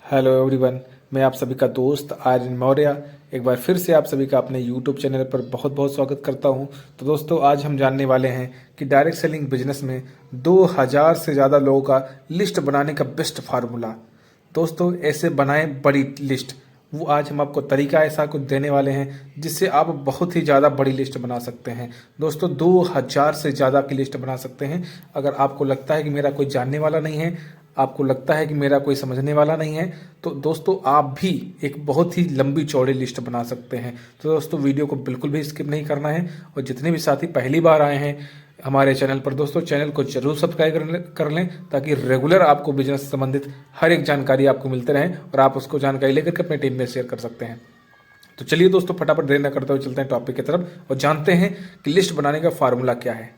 Hello everyone, मैं आप सभी का दोस्त आर्यन मौर्य एक बार फिर से आप सभी का अपने यूट्यूब चैनल पर बहुत बहुत स्वागत करता हूं। तो दोस्तों, आज हम जानने वाले हैं कि डायरेक्ट सेलिंग बिजनेस में 2000 से ज़्यादा लोगों का लिस्ट बनाने का बेस्ट फार्मूला। दोस्तों, ऐसे बनाएं बड़ी लिस्ट। वो आज हम आपको तरीका ऐसा कुछ देने वाले हैं जिससे आप बहुत ही ज़्यादा बड़ी लिस्ट बना सकते हैं। दोस्तों, 2000 से ज़्यादा की लिस्ट बना सकते हैं। अगर आपको लगता है कि मेरा कोई जानने वाला नहीं है, आपको लगता है कि मेरा कोई समझने वाला नहीं है, तो दोस्तों आप भी एक बहुत ही लंबी चौड़ी लिस्ट बना सकते हैं। तो दोस्तों, वीडियो को बिल्कुल भी स्किप नहीं करना है। और जितने भी साथी पहली बार आए हैं हमारे चैनल पर, दोस्तों चैनल को जरूर सब्सक्राइब कर लें ताकि रेगुलर आपको बिजनेस से संबंधित हर एक जानकारी आपको मिलते रहें और आप उसको जानकारी लेकर के अपने टीम में शेयर कर सकते हैं। तो चलिए दोस्तों, फटाफट देर न करते हुए चलते हैं टॉपिक की तरफ और जानते हैं कि लिस्ट बनाने का फार्मूला क्या है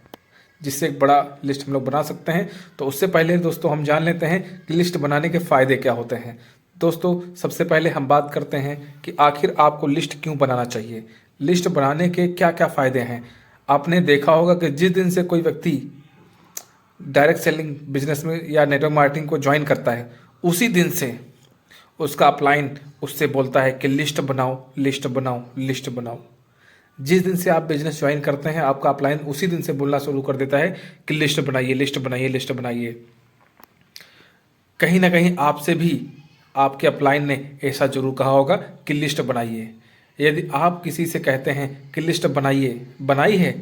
जिससे एक बड़ा लिस्ट हम लोग बना सकते हैं। तो उससे पहले दोस्तों हम जान लेते हैं कि लिस्ट बनाने के फ़ायदे क्या होते हैं। दोस्तों, सबसे पहले हम बात करते हैं कि आखिर आपको लिस्ट क्यों बनाना चाहिए, लिस्ट बनाने के क्या क्या फ़ायदे हैं। आपने देखा होगा कि जिस दिन से कोई व्यक्ति डायरेक्ट सेलिंग बिजनेस में या नेटवर्क मार्केटिंग को ज्वाइन करता है, उसी दिन से उसका अपलाइन उससे बोलता है कि लिस्ट बनाओ, लिस्ट बनाओ, लिस्ट बनाओ। जिस दिन से आप बिजनेस ज्वाइन करते हैं, आपका अपलाइन उसी दिन से बोलना शुरू कर देता है कि लिस्ट बनाइए, लिस्ट बनाइए, लिस्ट बनाइए। कहीं ना कहीं आपसे भी आपके अपलाइन ने ऐसा जरूर कहा होगा कि लिस्ट बनाइए। यदि आप किसी से कहते हैं कि लिस्ट बनाइए, बनाई है,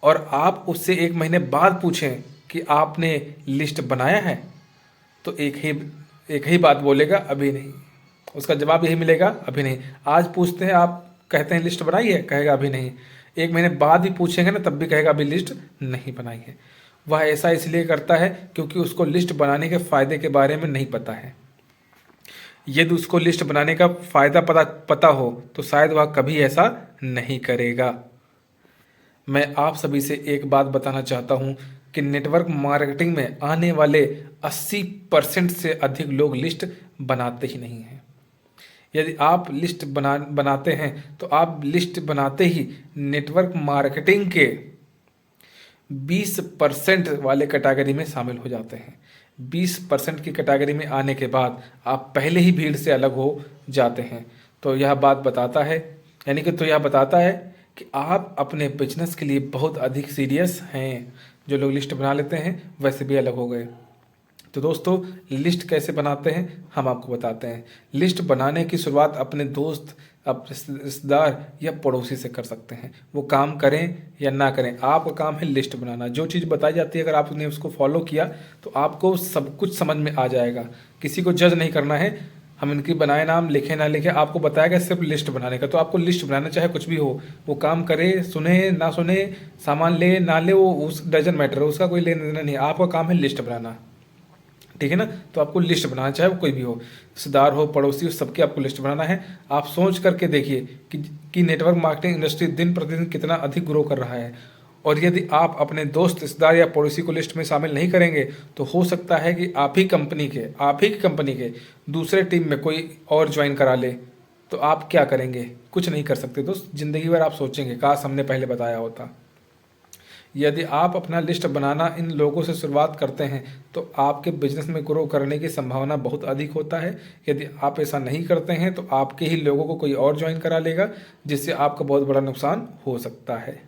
और आप उससे 1 महीने बाद पूछें कि आपने लिस्ट बनाया है, तो एक ही बात बोलेगा, अभी नहीं। उसका जवाब यही मिलेगा, अभी नहीं। आज पूछते हैं, आप कहते हैं लिस्ट बनाई है, कहेगा अभी नहीं। 1 महीने बाद भी पूछेंगे ना, तब भी कहेगा अभी लिस्ट नहीं बनाई है। वह ऐसा इसलिए करता है क्योंकि उसको लिस्ट बनाने के फायदे के बारे में नहीं पता है। यदि उसको लिस्ट बनाने का फायदा पता हो तो शायद वह कभी ऐसा नहीं करेगा। मैं आप सभी से एक बात बताना चाहता हूं कि नेटवर्क मार्केटिंग में आने वाले 80% से अधिक लोग लिस्ट बनाते ही नहीं हैं। यदि आप लिस्ट बनाते हैं तो आप लिस्ट बनाते ही नेटवर्क मार्केटिंग के 20% वाले कैटेगरी में शामिल हो जाते हैं। 20% की कैटेगरी में आने के बाद आप पहले ही भीड़ से अलग हो जाते हैं। तो यह बात बताता है, यह बताता है कि आप अपने बिजनेस के लिए बहुत अधिक सीरियस हैं। जो लोग लिस्ट बना लेते हैं वैसे भी अलग हो गए। तो दोस्तों, लिस्ट कैसे बनाते हैं हम आपको बताते हैं। लिस्ट बनाने की शुरुआत अपने दोस्त, अपने रिश्तेदार या पड़ोसी से कर सकते हैं। वो काम करें या ना करें, आपका काम है लिस्ट बनाना। जो चीज़ बताई जाती है, अगर आपने उसको फॉलो किया तो आपको सब कुछ समझ में आ जाएगा। किसी को जज नहीं करना है। हम इनकी बनाए नाम लिखे ना लिखे, आपको बताया गया सिर्फ लिस्ट बनाने का। तो आपको लिस्ट बनाना, चाहे कुछ भी हो, वो काम करे, सुने ना सुने, सामान ले ना ले, वो उस डजन मैटर, उसका कोई लेना देना नहीं। आपका काम है लिस्ट बनाना, ठीक है ना। तो आपको लिस्ट बनाना, चाहे वो कोई भी हो, रिश्तेदार हो, पड़ोसी हो, सबकी आपको लिस्ट बनाना है। आप सोच करके देखिए कि नेटवर्क मार्केटिंग इंडस्ट्री दिन प्रतिदिन कितना अधिक ग्रो कर रहा है। और यदि आप अपने दोस्त, रिश्तेदार या पड़ोसी को लिस्ट में शामिल नहीं करेंगे तो हो सकता है कि आप ही की कंपनी के दूसरे टीम में कोई और ज्वाइन करा ले। तो आप क्या करेंगे? कुछ नहीं कर सकते दोस्त। जिंदगी भर आप सोचेंगे काश हमने पहले बताया होता। यदि आप अपना लिस्ट बनाना इन लोगों से शुरुआत करते हैं तो आपके बिजनेस में ग्रो करने की संभावना बहुत अधिक होता है। यदि आप ऐसा नहीं करते हैं तो आपके ही लोगों को कोई और ज्वाइन करा लेगा, जिससे आपका बहुत बड़ा नुकसान हो सकता है।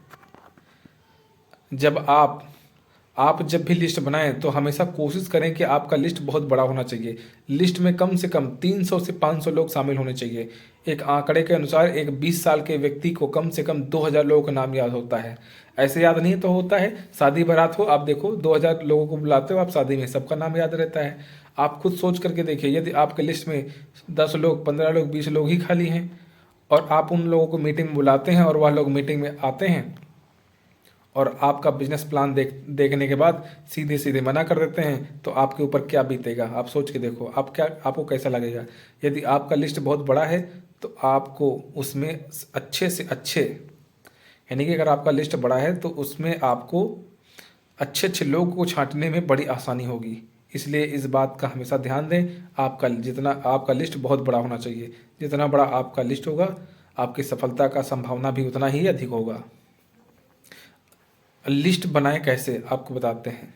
आप जब भी लिस्ट बनाएं तो हमेशा कोशिश करें कि आपका लिस्ट बहुत बड़ा होना चाहिए। लिस्ट में कम से कम 300 से 500 लोग शामिल होने चाहिए। एक आंकड़े के अनुसार एक 20 साल के व्यक्ति को कम से कम 2000 लोगों का नाम याद होता है। ऐसे याद नहीं तो होता है, शादी बारात हो, आप देखो 2000 लोगों को बुलाते हो आप शादी में, सबका नाम याद रहता है। आप खुद सोच करके देखिए, यदि आपके लिस्ट में 10 लोग, 15 लोग, 20 लोग ही खाली हैं और आप उन लोगों को मीटिंग में बुलाते हैं और वह लोग मीटिंग में आते हैं और आपका बिजनेस प्लान देखने के बाद सीधे सीधे मना कर देते हैं, तो आपके ऊपर क्या बीतेगा आप सोच के देखो। आपको कैसा लगेगा? यदि आपका लिस्ट बहुत बड़ा है तो आपको उसमें अच्छे से अच्छे, यानी कि अगर आपका लिस्ट बड़ा है तो उसमें आपको अच्छे अच्छे लोगों को छांटने में बड़ी आसानी होगी। इसलिए इस बात का हमेशा ध्यान दें। आपका लिस्ट बहुत बड़ा होना चाहिए। जितना बड़ा आपका लिस्ट होगा, आपकी सफलता का संभावना भी उतना ही अधिक होगा। लिस्ट बनाएं कैसे, आपको बताते हैं।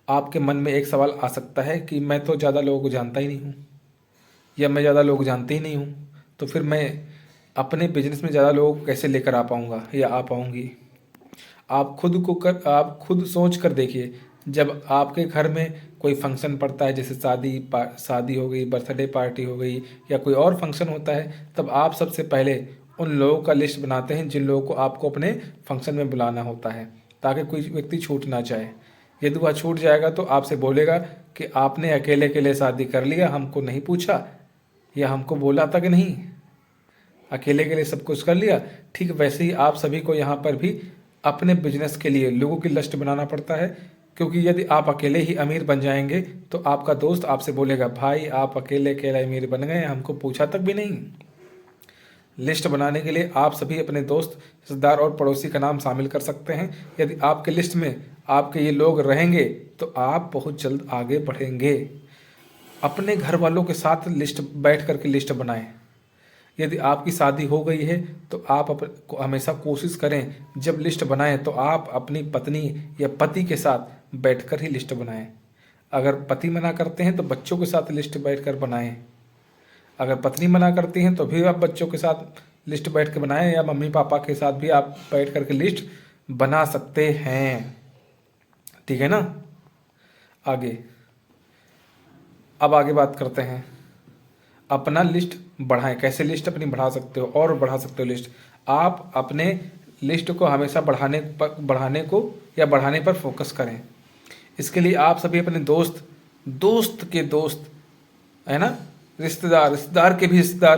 आपके मन में एक सवाल आ सकता है कि मैं तो ज़्यादा लोगों को जानता ही नहीं हूँ, या मैं ज़्यादा लोग जानते ही नहीं हूँ, तो फिर मैं अपने बिजनेस में ज़्यादा लोग कैसे लेकर आ पाऊँगा या आ पाऊँगी। आप खुद सोच कर देखिए, जब आपके घर में कोई फंक्शन पड़ता है, जैसे शादी हो गई, बर्थडे पार्टी हो गई या कोई और फंक्शन होता है, तब आप सबसे पहले उन लोगों का लिस्ट बनाते हैं जिन लोगों को आपको अपने फंक्शन में बुलाना होता है, ताकि कोई व्यक्ति छूट ना जाए। यदि वह छूट जाएगा तो आपसे बोलेगा कि आपने अकेले अकेले शादी कर लिया, हमको नहीं पूछा या हमको बोला था कि नहीं, अकेले के लिए सब कुछ कर लिया। ठीक वैसे ही आप सभी को यहाँ पर भी अपने बिजनेस के लिए लोगों की लिस्ट बनाना पड़ता है, क्योंकि यदि आप अकेले ही अमीर बन जाएंगे तो आपका दोस्त आपसे बोलेगा, भाई आप अकेले अकेले अमीर बन गए, हमको पूछा तक भी नहीं। लिस्ट बनाने के लिए आप सभी अपने दोस्त, रिश्तेदार और पड़ोसी का नाम शामिल कर सकते हैं। यदि आपके लिस्ट में आपके ये लोग रहेंगे तो आप बहुत जल्द आगे बढ़ेंगे। अपने घर वालों के साथ बैठ करके लिस्ट बनाएं। यदि आपकी शादी हो गई है तो आप हमेशा कोशिश करें, जब लिस्ट बनाएं तो आप अपनी पत्नी या पति के साथ बैठकर ही लिस्ट बनाएं। अगर पति मना करते हैं तो बच्चों के साथ लिस्ट बैठकर बनाएं। अगर पत्नी मना करती हैं तो भी आप बच्चों के साथ लिस्ट बैठ के बनाएं, या मम्मी पापा के साथ भी आप बैठ करके लिस्ट बना सकते हैं। ठीक है ना। अब आगे बात करते हैं, अपना लिस्ट बढ़ाएं। कैसे लिस्ट अपनी बढ़ा सकते हो और बढ़ा सकते हो लिस्ट। आप अपने लिस्ट को हमेशा बढ़ाने पर फोकस करें। इसके लिए आप सभी अपने दोस्त के दोस्त, है ना, रिश्तेदार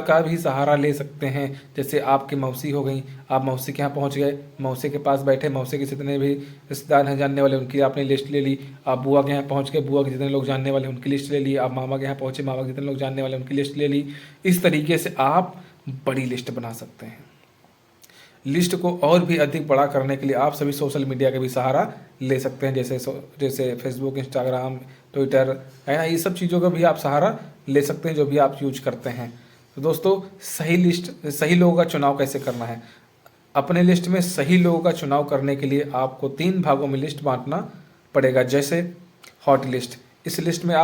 का भी सहारा ले सकते हैं। जैसे आपकी मौसी हो गई, आप मौसी के यहाँ पहुँच गए, मौसी के पास बैठे, मौसी के जितने भी रिश्तेदार हैं जानने वाले, उनकी आपने लिस्ट ले ली। आप बुआ के यहाँ पहुँच गए, बुआ के जितने लोग जानने वाले उनकी लिस्ट ले ली। आप मामा के यहाँ पहुँचे, मामा के जितने लोग जानने वाले उनकी लिस्ट ले ली। इस तरीके से आप बड़ी लिस्ट बना सकते हैं। लिस्ट को और भी अधिक बड़ा करने के लिए आप सभी सोशल मीडिया का भी सहारा ले सकते हैं, जैसे फेसबुक, इंस्टाग्राम, ट्विटर, है ना, ये सब चीज़ों का भी आप सहारा ले सकते हैं जो भी आप यूज करते हैं। तो दोस्तों, सही लोगों का चुनाव कैसे करना है। अपने लिस्ट में सही लोगों का चुनाव करने के लिए आपको 3 भागों में लिस्ट बांटना पड़ेगा। जैसे हॉट लिस्ट, इस लिस्ट में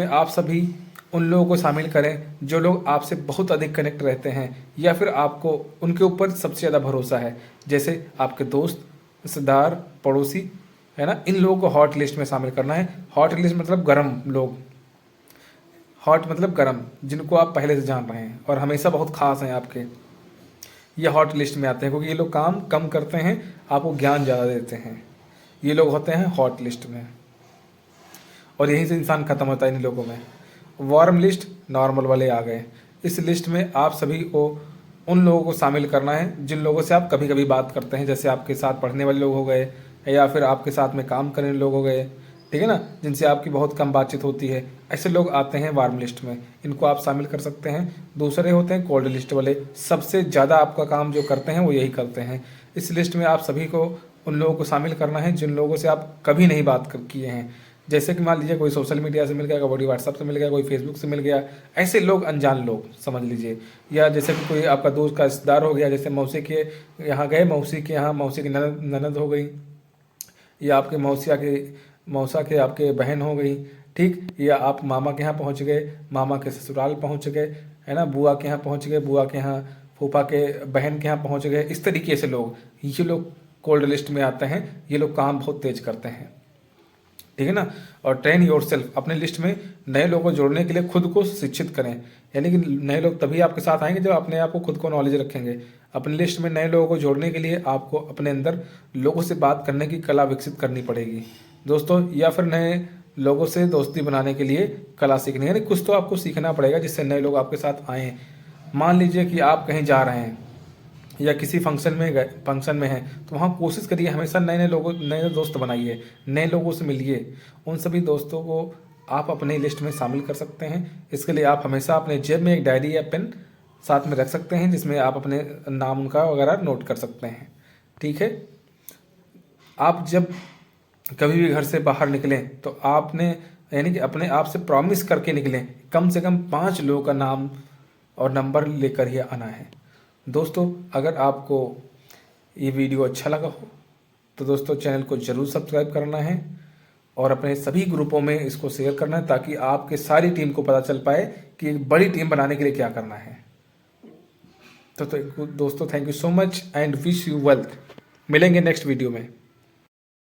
आप सभी उन लोगों को शामिल करें जो लोग आपसे बहुत अधिक कनेक्ट रहते हैं या फिर आपको उनके ऊपर सबसे ज़्यादा भरोसा है। जैसे आपके दोस्त, रिश्तेदार, पड़ोसी, है ना, इन लोगों को हॉट लिस्ट में शामिल करना है। हॉट लिस्ट मतलब गर्म लोग, हॉट मतलब गर्म, जिनको आप पहले से जान रहे हैं और हमेशा बहुत खास हैं आपके, ये हॉट लिस्ट में आते हैं, क्योंकि ये लोग काम कम करते हैं, आपको ज्ञान ज़्यादा देते हैं। ये लोग होते हैं हॉट लिस्ट में, और यहीं से इंसान ख़त्म होता है इन लोगों में। वार्म लिस्ट, नॉर्मल वाले आ गए। इस लिस्ट में आप सभी को उन लोगों को शामिल करना है जिन लोगों से आप कभी कभी बात करते हैं, जैसे आपके साथ पढ़ने वाले लोग हो गए या फिर आपके साथ में काम करने लोग हो गए, ठीक है ना, जिनसे आपकी बहुत कम बातचीत होती है। ऐसे लोग आते हैं वार्म लिस्ट में, इनको आप शामिल कर सकते हैं। दूसरे होते हैं कोल्ड लिस्ट वाले, सबसे ज़्यादा आपका काम जो करते हैं वो यही करते हैं। इस लिस्ट में आप सभी को उन लोगों को शामिल करना है जिन लोगों से आप कभी नहीं बात किए हैं। जैसे कि मान लीजिए कोई सोशल मीडिया से मिल गया, कोई व्हाट्सएप से मिल गया, कोई फेसबुक से मिल गया, ऐसे लोग अनजान लोग समझ लीजिए। या जैसे कि कोई आपका दोस्त का रिश्तेदार हो गया, जैसे मौसी के यहाँ गए, मौसी के यहाँ मौसी की ननद हो गई, या आपके मौसा के आपके बहन हो गई, ठीक, या आप मामा के यहाँ पहुँच गए, मामा के ससुराल पहुँच गए, है ना, बुआ के यहाँ पहुँच गए, बुआ के यहाँ, फूफा के बहन के यहाँ पहुँच गए। इस तरीके से ये लोग कोल्ड लिस्ट में आते हैं। ये लोग काम बहुत तेज करते हैं, ठीक है ना। और ट्रेन योरसेल्फ, अपने लिस्ट में नए लोगों को जोड़ने के लिए खुद को शिक्षित करें। यानी कि नए लोग तभी आपके साथ आएंगे जब अपने आप को खुद को नॉलेज रखेंगे। अपनी लिस्ट में नए लोगों को जोड़ने के लिए आपको अपने अंदर लोगों से बात करने की कला विकसित करनी पड़ेगी दोस्तों, या फिर नए लोगों से दोस्ती बनाने के लिए कला सीखनी है। यानी कुछ तो आपको सीखना पड़ेगा जिससे नए लोग आपके साथ आएँ। मान लीजिए कि आप कहीं जा रहे हैं या किसी फंक्शन में हैं, तो वहाँ कोशिश करिए हमेशा नए दोस्त बनाइए, नए लोगों से मिलिए। उन सभी दोस्तों को आप अपनी लिस्ट में शामिल कर सकते हैं। इसके लिए आप हमेशा अपने जेब में एक डायरी या पेन साथ में रख सकते हैं, जिसमें आप अपने नाम उनका वगैरह नोट कर सकते हैं, ठीक है। आप जब कभी भी घर से बाहर निकलें तो आपने यानी कि अपने आप से प्रॉमिस करके निकलें, कम से कम 5 लोगों का नाम और नंबर लेकर ही आना है। दोस्तों, अगर आपको ये वीडियो अच्छा लगा हो तो दोस्तों चैनल को ज़रूर सब्सक्राइब करना है और अपने सभी ग्रुपों में इसको शेयर करना है ताकि आपके सारी टीम को पता चल पाए कि एक बड़ी टीम बनाने के लिए क्या करना है। तो दोस्तों, thank you so much and wish you wealth. मिलेंगे नेक्स्ट वीडियो में।